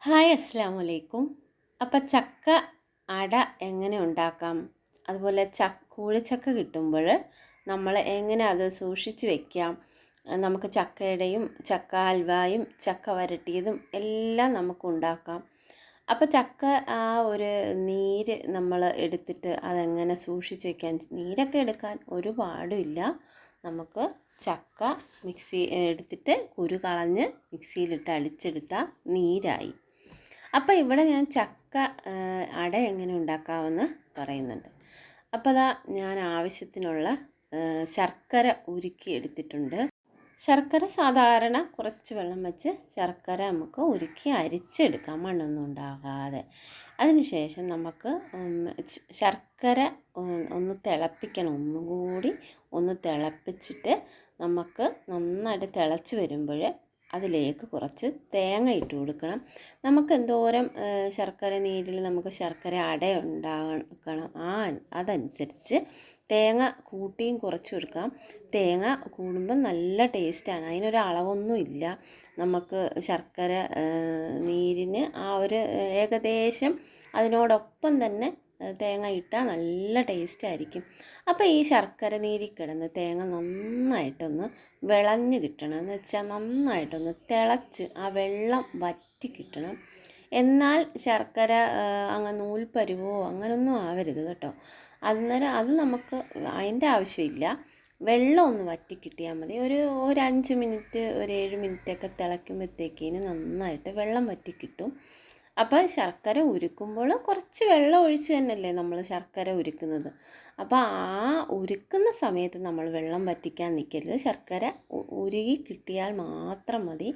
Hi അസ്സലാമു അലൈക്കും. അപ്പം ചക്ക അട എങ്ങനെ ഉണ്ടാക്കാം, അതുപോലെ കൂഴച്ചക്ക കിട്ടുമ്പോൾ നമ്മൾ എങ്ങനെ അത് സൂക്ഷിച്ച് വെക്കാം, നമുക്ക് ചക്കയുടെയും ചക്ക ഹൽവായും ചക്ക വരട്ടിയതും എല്ലാം നമുക്ക് ഉണ്ടാക്കാം. അപ്പോൾ ചക്ക ആ ഒരു നീര് നമ്മൾ എടുത്തിട്ട് അതെങ്ങനെ സൂക്ഷിച്ച് വെക്കാൻ, നീരൊക്കെ എടുക്കാൻ ഒരുപാടില്ല. നമുക്ക് ചക്ക മിക്സി എടുത്തിട്ട് കുരു കളഞ്ഞ് മിക്സിയിലിട്ട് അടിച്ചെടുത്താൽ നീരായി. അപ്പോൾ ഇവിടെ ഞാൻ ചക്ക അട എങ്ങനെ ഉണ്ടാക്കാമെന്ന് പറയുന്നുണ്ട്. അപ്പോൾ അതാ ഞാൻ ആവശ്യത്തിനുള്ള ശർക്കര ഉരുക്കി എടുത്തിട്ടുണ്ട്. ശർക്കര സാധാരണ കുറച്ച് വെള്ളം വെച്ച് ശർക്കര നമുക്ക് ഉരുക്കി അരിച്ചെടുക്കാം, മണ്ണൊന്നും ഉണ്ടാകാതെ. അതിനുശേഷം നമുക്ക് ശർക്കര ഒന്ന് തിളപ്പിക്കണം, ഒന്നുകൂടി ഒന്ന് തിളപ്പിച്ചിട്ട് നമുക്ക് നന്നായിട്ട് തിളച്ച് വരുമ്പോൾ അതിലേക്ക് കുറച്ച് തേങ്ങ ഇട്ട് കൊടുക്കണം. നമുക്ക് എന്തോരം ശർക്കര നീരിൽ നമുക്ക് ശർക്കര അട ഉണ്ടാക്കണം അതനുസരിച്ച് തേങ്ങ കൂട്ടിയും കുറച്ച് കൊടുക്കാം. തേങ്ങ കൂടുമ്പം നല്ല ടേസ്റ്റാണ്, അതിനൊരു അളവൊന്നും ഇല്ല. നമുക്ക് ശർക്കര നീരിന് ആ ഒരു ഏകദേശം അതിനോടൊപ്പം തന്നെ തേങ്ങ ഇട്ടാൽ നല്ല ടേസ്റ്റായിരിക്കും. അപ്പോൾ ഈ ശർക്കര നീരിൽ കിടന്ന് തേങ്ങ നന്നായിട്ടൊന്ന് വിളഞ്ഞ് കിട്ടണം, എന്ന് വെച്ചാൽ നന്നായിട്ടൊന്ന് തിളച്ച് ആ വെള്ളം വറ്റി കിട്ടണം. എന്നാൽ ശർക്കര അങ്ങ് നൂൽപ്പരുവോ അങ്ങനൊന്നും ആവരുത് കേട്ടോ. അന്നേരം അത് നമുക്ക് അതിൻ്റെ ആവശ്യമില്ല. വെള്ളം ഒന്ന് വറ്റി കിട്ടിയാൽ മതി. ഒരു 5 മിനിറ്റ്, ഒരു 7 മിനിറ്റൊക്കെ തിളയ്ക്കുമ്പോഴത്തേക്കിന് നന്നായിട്ട് വെള്ളം വറ്റി കിട്ടും. അപ്പോൾ ശർക്കര ഉരുക്കുമ്പോൾ കുറച്ച് വെള്ളം ഒഴിച്ച് തന്നെയല്ലേ നമ്മൾ ശർക്കര ഉരുക്കുന്നത്. അപ്പോൾ ആ ഉരുക്കുന്ന സമയത്ത് നമ്മൾ വെള്ളം വറ്റിക്കാൻ നിൽക്കരുത്. ശർക്കര ഉരുകി കിട്ടിയാൽ മാത്രം മതി.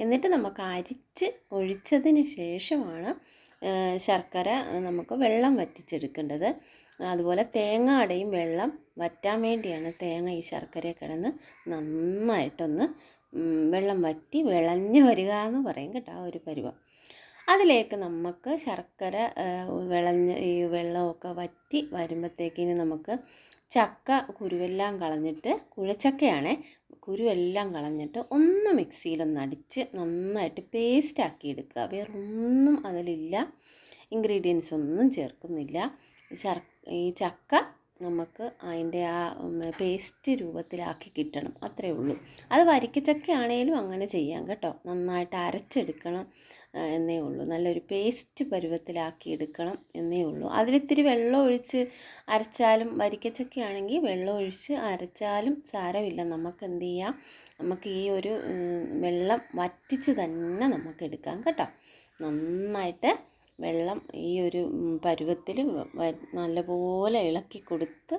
എന്നിട്ട് നമുക്ക് അരിച്ച് ഒഴിച്ചതിന് ശേഷമാണ് ശർക്കര നമുക്ക് വെള്ളം വറ്റിച്ചെടുക്കേണ്ടത്. അതുപോലെ തേങ്ങ അടയും വെള്ളം വറ്റാൻ വേണ്ടിയാണ് തേങ്ങ ഈ ശർക്കരയിൽ കിടന്ന് നന്നായിട്ടൊന്ന് വെള്ളം വറ്റി വിളഞ്ഞ് വരിക എന്ന് പറയും കേട്ടോ, ആ ഒരു പരുവം. അതിലേക്ക് നമുക്ക് ശർക്കര വിളഞ്ഞ് ഈ വെള്ളമൊക്കെ വറ്റി വരുമ്പോഴത്തേക്കിന് നമുക്ക് ചക്ക കുരുവെല്ലാം കളഞ്ഞിട്ട്, കുഴച്ചക്കയാണേ, കുരുവെല്ലാം കളഞ്ഞിട്ട് ഒന്ന് മിക്സിയിലൊന്ന് അടിച്ച് നന്നായിട്ട് പേസ്റ്റാക്കി എടുക്കുക. വേറൊന്നും അതിലില്ല, ഇൻഗ്രീഡിയൻസ് ഒന്നും ചേർക്കുന്നില്ല. ഈ ചക്ക നമുക്ക് അതിൻ്റെ ആ പേസ്റ്റ് രൂപത്തിലാക്കി കിട്ടണം, അത്രയേ ഉള്ളൂ. അത് വരിക്കച്ചക്കയാണേലും അങ്ങനെ ചെയ്യാം കേട്ടോ. നന്നായിട്ട് അരച്ചെടുക്കണം എന്നേ ഉള്ളൂ, നല്ലൊരു പേസ്റ്റ് പരുവത്തിലാക്കി എടുക്കണം എന്നേ ഉള്ളൂ. അതിലിത്തിരി വെള്ളം ഒഴിച്ച് അരച്ചാലും, വരിക്കച്ചക്കയാണെങ്കിൽ വെള്ളം ഒഴിച്ച് അരച്ചാലും സാരമില്ല. നമുക്ക് എന്ത് ചെയ്യാം, നമുക്ക് ഈ ഒരു വെള്ളം വറ്റിച്ച് തന്നെ നമുക്ക് എടുക്കാം കേട്ടോ. നന്നായിട്ട് വെള്ളം ഈ ഒരു പരുവത്തിൽ നല്ലപോലെ ഇളക്കി കൊടുത്ത്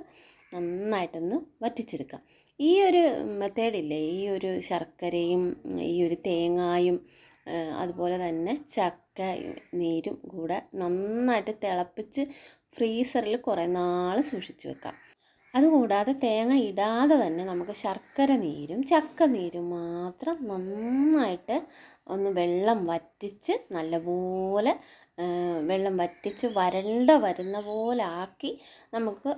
നന്നായിട്ടൊന്ന് വറ്റിച്ചെടുക്കാം. ഈ ഒരു മെത്തേഡില്ലേ, ഈ ഒരു ശർക്കരയും ഈ ഒരു തേങ്ങായും അതുപോലെ തന്നെ ചക്ക നീരും കൂടെ നന്നായിട്ട് തിളപ്പിച്ച് ഫ്രീസറിൽ കുറേ നാൾ സൂക്ഷിച്ച് വെക്കാം. അതുകൂടാതെ തേങ്ങ ഇടാതെ തന്നെ നമുക്ക് ശർക്കര നീരും ചക്ക നീരും മാത്രം നന്നായിട്ട് ഒന്ന് വെള്ളം വറ്റിച്ച് നല്ലപോലെ വെള്ളം വറ്റിച്ച് വരുന്ന പോലെ ആക്കി നമുക്ക്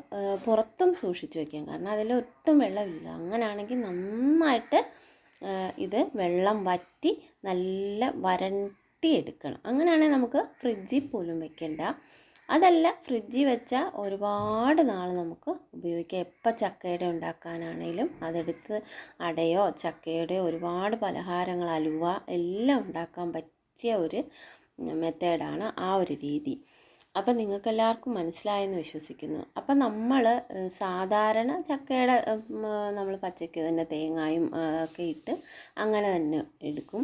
പുറത്തും സൂക്ഷിച്ച് വയ്ക്കാം. കാരണം അതിലൊട്ടും വെള്ളമില്ല. അങ്ങനെയാണെങ്കിൽ നന്നായിട്ട് ഇത് വെള്ളം വറ്റി നല്ല വരട്ടിയെടുക്കണം. അങ്ങനെയാണെങ്കിൽ നമുക്ക് ഫ്രിഡ്ജിൽ പോലും വെക്കേണ്ട. അതല്ല, ഫ്രിഡ്ജിൽ വെച്ചാൽ ഒരുപാട് നാൾ നമുക്ക് ഉപയോഗിക്കാം. എപ്പോൾ ചക്കയുടെ ഉണ്ടാക്കാനാണെങ്കിലും അതെടുത്ത് അടയോ ചക്കയുടെയോ ഒരുപാട് പലഹാരങ്ങൾ, അലുവ എല്ലാം ഉണ്ടാക്കാൻ പറ്റിയ ഒരു മെത്തേഡാണ് ആ ഒരു രീതി. അപ്പം നിങ്ങൾക്കെല്ലാവർക്കും മനസ്സിലായെന്ന് വിശ്വസിക്കുന്നു. അപ്പം നമ്മൾ സാധാരണ ചക്കയുടെ നമ്മൾ പച്ചയ്ക്ക് തന്നെ തേങ്ങായും ഒക്കെ ഇട്ട് അങ്ങനെ തന്നെ എടുക്കും.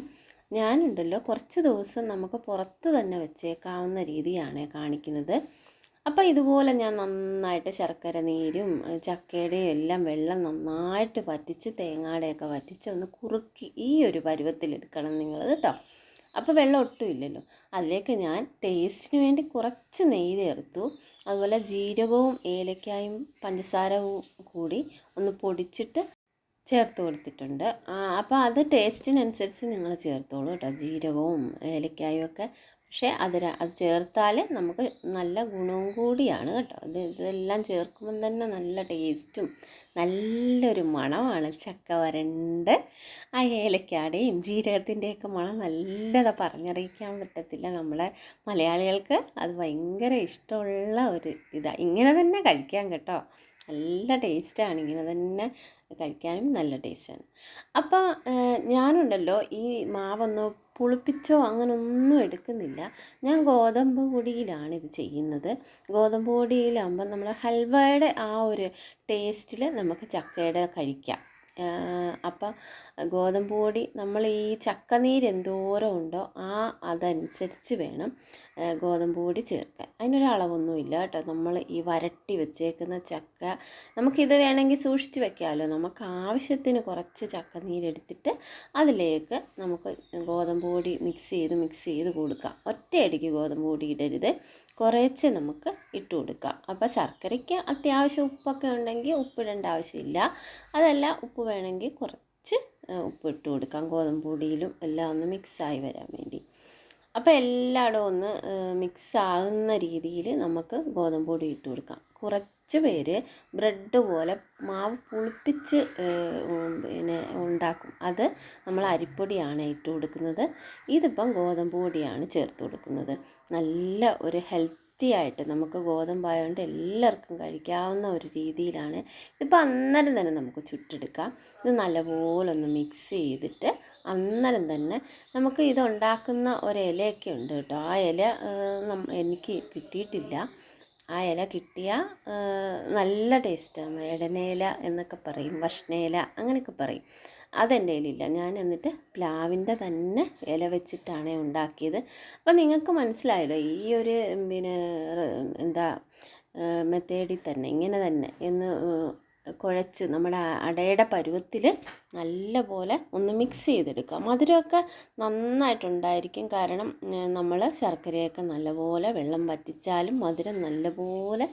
ഞാനുണ്ടല്ലോ കുറച്ച് ദിവസം നമുക്ക് പുറത്ത് തന്നെ വെച്ചേക്കാവുന്ന രീതിയാണ് കാണിക്കുന്നത്. അപ്പോൾ ഇതുപോലെ ഞാൻ നന്നായിട്ട് ശർക്കര നീരും ചക്കയുടെയും എല്ലാം വെള്ളം നന്നായിട്ട് വറ്റിച്ച്, തേങ്ങയുടെയൊക്കെ വറ്റിച്ച് ഒന്ന് കുറുക്കി ഈ ഒരു പരുവത്തിലെടുക്കണം നിങ്ങൾ കേട്ടോ. അപ്പോൾ വെള്ളം ഒട്ടും ഇല്ലല്ലോ. അതിലേക്ക് ഞാൻ ടേസ്റ്റിന് വേണ്ടി കുറച്ച് നെയ്യ് ചേർത്തു. അതുപോലെ ജീരകവും ഏലക്കായും പഞ്ചസാരവും കൂടി ഒന്ന് പൊടിച്ചിട്ട് ചേർത്ത് കൊടുത്തിട്ടുണ്ട്. അപ്പോൾ അത് ടേസ്റ്റിനനുസരിച്ച് നിങ്ങൾ ചേർത്തോളൂ കേട്ടോ. ജീരകവും ഏലക്കായും ഒക്കെ പക്ഷേ അത് ചേർത്താൽ നമുക്ക് നല്ല ഗുണവും കൂടിയാണ് കേട്ടോ. ഇതെല്ലാം ചേർക്കുമ്പം തന്നെ നല്ല ടേസ്റ്റും നല്ലൊരു മണമാണ്. ചക്ക വരണ്ട് ആ ഏലക്കാടെയും ജീരകത്തിൻ്റെയൊക്കെ മണം നല്ലതാണ്, പറഞ്ഞറിയിക്കാൻ പറ്റത്തില്ല. നമ്മളെ മലയാളികൾക്ക് അത് ഭയങ്കര ഇഷ്ടമുള്ള ഒരു ഇതാണ്. ഇങ്ങനെ തന്നെ കഴിക്കാൻ കേട്ടോ, നല്ല ടേസ്റ്റാണ്. ഇങ്ങനെ തന്നെ കഴിക്കാനും നല്ല ടേസ്റ്റാണ്. അപ്പോൾ ഞാനുണ്ടല്ലോ ഈ മാവൊന്ന് പുളിപ്പിച്ചോ അങ്ങനൊന്നും എടുക്കുന്നില്ല. ഞാൻ ഗോതമ്പ് പൊടിയിലാണ് ഇത് ചെയ്യുന്നത്. ഗോതമ്പ് പൊടിയിലാകുമ്പോൾ നമ്മൾ ഹൽവയുടെ ആ ഒരു ടേസ്റ്റിൽ നമുക്ക് ചക്കയുടെ കഴിക്കാം. അപ്പം ഗോതമ്പ് പൊടി നമ്മൾ ഈ ചക്കനീര് എന്തോരം ഉണ്ടോ അതനുസരിച്ച് വേണം ഗോതമ്പ് പൊടി ചേർക്കാൻ. അതിനൊരളവൊന്നുമില്ല കേട്ടോ. നമ്മൾ ഈ വരട്ടി വെച്ചേക്കുന്ന ചക്ക നമുക്കിത് വേണമെങ്കിൽ സൂക്ഷിച്ച് വെക്കാമല്ലോ. നമുക്ക് ആവശ്യത്തിന് കുറച്ച് ചക്കനീരെടുത്തിട്ട് അതിലേക്ക് നമുക്ക് ഗോതമ്പ് പൊടി മിക്സ് ചെയ്ത് കൊടുക്കാം. ഒറ്റയടിക്ക് ഗോതമ്പ് പൊടി ഇടരുത്, കുറേശ്ശെ നമുക്ക് ഇട്ട് കൊടുക്കാം. അപ്പോൾ ശർക്കരയ്ക്ക് അത്യാവശ്യം ഉപ്പൊക്കെ ഉണ്ടെങ്കിൽ ഉപ്പിടേണ്ട ആവശ്യമില്ല. അതല്ല, ഉപ്പ് വേണമെങ്കിൽ കുറച്ച് ഉപ്പ് ഇട്ട് കൊടുക്കാം, ഗോതമ്പ് പൊടിയിലും എല്ലാം ഒന്ന് മിക്സായി വരാൻ വേണ്ടി. അപ്പോൾ എല്ലായിടും ഒന്ന് മിക്സ് ആകുന്ന രീതിയിൽ നമുക്ക് ഗോതമ്പ് പൊടി ഇട്ട് കൊടുക്കാം. കുറച്ച് പേര് ബ്രെഡ് പോലെ മാവ് പുളിപ്പിച്ച് ഉണ്ടാക്കും. അത് നമ്മൾ അരിപ്പൊടിയാണ് ഇട്ട് കൊടുക്കുന്നത്. ഇതിപ്പം ഗോതമ്പ് പൊടിയാണ് ചേർത്ത് കൊടുക്കുന്നത്. നല്ല ഒരു ഹെൽത്തി ആയിട്ട് നമുക്ക് ഗോതമ്പായതുകൊണ്ട് എല്ലാവർക്കും കഴിക്കാവുന്ന ഒരു രീതിയിലാണ്. ഇതിപ്പോൾ അന്നേരം തന്നെ നമുക്ക് ചുട്ടെടുക്കാം. ഇത് നല്ലപോലെ ഒന്ന് മിക്സ് ചെയ്തിട്ട് അന്നേരം തന്നെ നമുക്ക് ഇതുണ്ടാക്കുന്ന ഒരു ഇലയൊക്കെ ഉണ്ട് കേട്ടോ. ആ ഇല എനിക്ക് കിട്ടിയിട്ടില്ല. ആ ഇല കിട്ടിയാൽ നല്ല ടേസ്റ്റാണ്. ഇടനേല എന്നൊക്കെ പറയും, ഭക്ഷണേല അങ്ങനെയൊക്കെ പറയും. അതെൻ്റെ കയ്യിലില്ല. ഞാൻ എന്നിട്ട് പ്ലാവിൻ്റെ തന്നെ ഇല വെച്ചിട്ടാണ് ഉണ്ടാക്കിയത്. അപ്പം നിങ്ങൾക്ക് മനസ്സിലായല്ലോ ഈ ഒരു എന്താ മെത്തേഡിൽ തന്നെ ഇങ്ങനെ തന്നെ കുഴച്ച് നമ്മുടെ അടയുടെ പരുവത്തിൽ നല്ല പോലെ ഒന്ന് മിക്സ് ചെയ്തെടുക്കുക. മധുരമൊക്കെ നന്നായിട്ടുണ്ടായിരിക്കും. കാരണം നമ്മൾ ശർക്കരയൊക്കെ നല്ലപോലെ വെള്ളം വറ്റിച്ചാലും മധുരം നല്ലപോലെ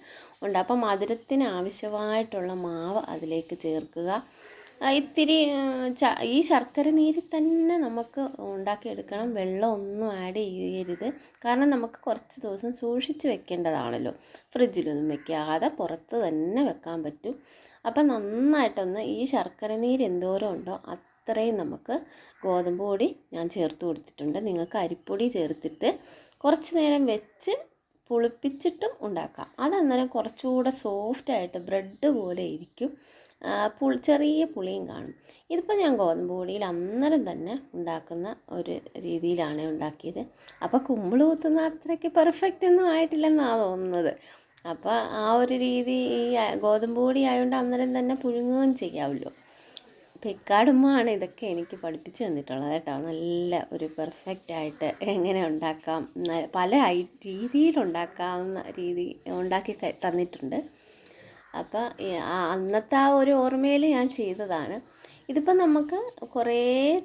ഉണ്ട്. അപ്പം മധുരത്തിന് ആവശ്യമായിട്ടുള്ള മാവ് അതിലേക്ക് ചേർക്കുക. ഇത്തിരി ഈ ശർക്കര നീരിൽ തന്നെ നമുക്ക് ഉണ്ടാക്കിയെടുക്കണം. വെള്ളം ഒന്നും ആഡ് ചെയ്യരുത്. കാരണം നമുക്ക് കുറച്ച് ദിവസം സൂക്ഷിച്ച് വെക്കേണ്ടതാണല്ലോ. ഫ്രിഡ്ജിലൊന്നും വെക്കാതെ പുറത്ത് തന്നെ വെക്കാൻ പറ്റും. അപ്പം നന്നായിട്ടൊന്ന് ഈ ശർക്കര നീര് എന്തോരം ഉണ്ടോ അത്രയും നമുക്ക് ഗോതമ്പ് പൊടി ഞാൻ ചേർത്ത് കൊടുത്തിട്ടുണ്ട്. നിങ്ങൾക്ക് അരിപ്പൊടി ചേർത്തിട്ട് കുറച്ച് നേരം വെച്ച് പുളിപ്പിച്ചിട്ടും ഉണ്ടാക്കാം. അതന്നേരം കുറച്ചുകൂടെ സോഫ്റ്റായിട്ട് ബ്രെഡ് പോലെ ഇരിക്കും. ചെറിയ പുളിയും കാണും. ഇതിപ്പോൾ ഞാൻ ഗോതമ്പ് പൊടിയിൽ അന്നേരം തന്നെ ഉണ്ടാക്കുന്ന ഒരു രീതിയിലാണ് ഉണ്ടാക്കിയത്. അപ്പോൾ കുമ്പിള് കുത്തുന്ന അത്രയ്ക്ക് പെർഫെക്റ്റ് ഒന്നും ആയിട്ടില്ലെന്നാണ് തോന്നുന്നത്. അപ്പോൾ ആ ഒരു രീതി ഈ ഗോതമ്പ് പൊടി ആയതുകൊണ്ട് അന്നേരം തന്നെ പുഴുങ്ങുകയും ചെയ്യാമല്ലോ. പെക്കാടുമ്മയാണ് ഇതൊക്കെ എനിക്ക് പഠിപ്പിച്ച് തന്നിട്ടുള്ളത് കേട്ടോ. നല്ല ഒരു പെർഫെക്റ്റായിട്ട് എങ്ങനെ ഉണ്ടാക്കാം, പല രീതിയിലുണ്ടാക്കാവുന്ന രീതി ഉണ്ടാക്കി തന്നിട്ടുണ്ട്. അപ്പോൾ അന്നത്തെ ആ ഒരു ഓർമ്മയിൽ ഞാൻ ചെയ്തതാണ്. ഇതിപ്പോൾ നമുക്ക് കുറേ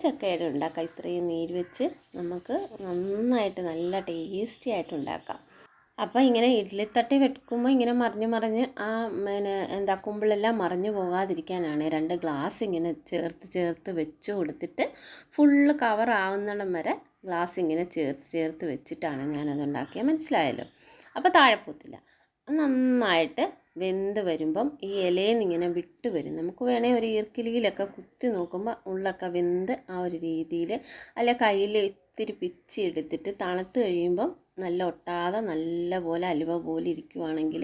ചക്കയുടെ ഉണ്ടാക്കാം. ഇത്രയും നീര് വെച്ച് നമുക്ക് നന്നായിട്ട് നല്ല ടേസ്റ്റി ആയിട്ട് ഉണ്ടാക്കാം. അപ്പോൾ ഇങ്ങനെ ഇഡ്ഡലിത്തട്ടി വെക്കുമ്പോൾ ഇങ്ങനെ മറിഞ്ഞ് എന്താ കുമ്പിളെല്ലാം മറിഞ്ഞു പോകാതിരിക്കാനാണ് 2 ഗ്ലാസ് ഇങ്ങനെ ചേർത്ത് വെച്ച് കൊടുത്തിട്ട് ഫുള്ള് കവർ ആവുന്നിടം വരെ ഗ്ലാസ് ഇങ്ങനെ ചേർത്ത് വെച്ചിട്ടാണ് ഞാനത് ഉണ്ടാക്കിയത്. മനസ്സിലായല്ലോ. അപ്പോൾ താഴെ പോത്തില്ല. നന്നായിട്ട് വെന്ത് വരുമ്പം ഈ ഇലയിൽ നിന്ന് ഇങ്ങനെ വിട്ട് വരും. നമുക്ക് വേണേൽ ഒരു ഈർക്കിലിയിലൊക്കെ കുത്തി നോക്കുമ്പോൾ ഉള്ളൊക്കെ വെന്ത് ആ ഒരു രീതിയിൽ, അല്ല കയ്യിൽ ഇത്തിരി പിച്ചി എടുത്തിട്ട് തണുത്ത് കഴിയുമ്പം നല്ല ഒട്ടാതെ നല്ല പോലെ അലുവ പോലെ ഇരിക്കുവാണെങ്കിൽ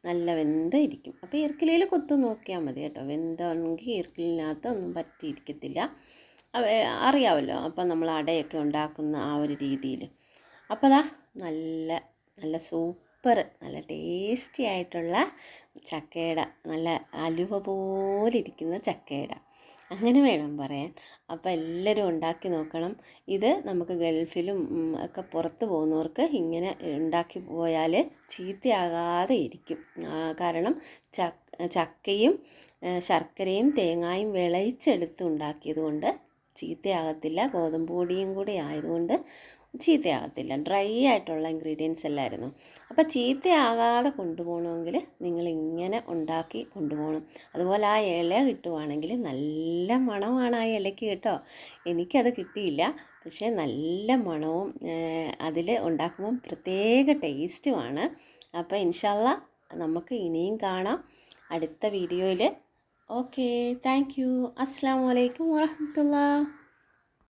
നല്ല വെന്ത് ഇരിക്കും. അപ്പോൾ ഈർക്കിലിയിൽ കുത്തി നോക്കിയാൽ മതി കേട്ടോ. വെന്താണെങ്കിൽ ഈർക്കിലിനകത്ത് ഒന്നും പറ്റിയിരിക്കത്തില്ല. അറിയാമല്ലോ അപ്പം നമ്മൾ അടയൊക്കെ ഉണ്ടാക്കുന്ന ആ ഒരു രീതിയിൽ. അപ്പോൾ അതാ നല്ല സൂപ്പർ നല്ല ടേസ്റ്റി ആയിട്ടുള്ള ചക്കയട, നല്ല അലുവ പോലെ ഇരിക്കുന്ന ചക്കയട അങ്ങനെ വേണം പറയാൻ. അപ്പോൾ എല്ലാവരും ഉണ്ടാക്കി നോക്കണം. ഇത് നമുക്ക് ഗൾഫിലും ഒക്കെ പുറത്ത് പോകുന്നവർക്ക് ഇങ്ങനെ ഉണ്ടാക്കി പോയാൽ ചീത്തയാകാതെ ഇരിക്കും. കാരണം ചക്കയും ശർക്കരയും തേങ്ങായും വിളയിച്ചെടുത്ത് ഉണ്ടാക്കിയത് കൊണ്ട് ചീത്തയാകത്തില്ല. ഗോതമ്പ് പൊടിയും കൂടി ആയതുകൊണ്ട് ചീത്തയാകത്തില്ല. ഡ്രൈ ആയിട്ടുള്ള ഇൻഗ്രീഡിയൻസ് എല്ലായിരുന്നു. അപ്പോൾ ചീത്തയാകാതെ കൊണ്ടുപോകണമെങ്കിൽ നിങ്ങളിങ്ങനെ ഉണ്ടാക്കി കൊണ്ടുപോകണം. അതുപോലെ ആ ഇല കിട്ടുവാണെങ്കിൽ നല്ല മണമാണ് ആ ഇലയ്ക്ക് കേട്ടോ. എനിക്കത് കിട്ടിയില്ല, പക്ഷേ നല്ല മണവും അതിൽ ഉണ്ടാക്കുമ്പം പ്രത്യേക ടേസ്റ്റുമാണ്. അപ്പോൾ ഇൻഷാ അല്ലാ നമുക്ക് ഇനിയും കാണാം അടുത്ത വീഡിയോയിൽ. Okay, thank you. അസ്സലാമു അലൈക്കും വറഹ്മത്തുള്ളാഹി.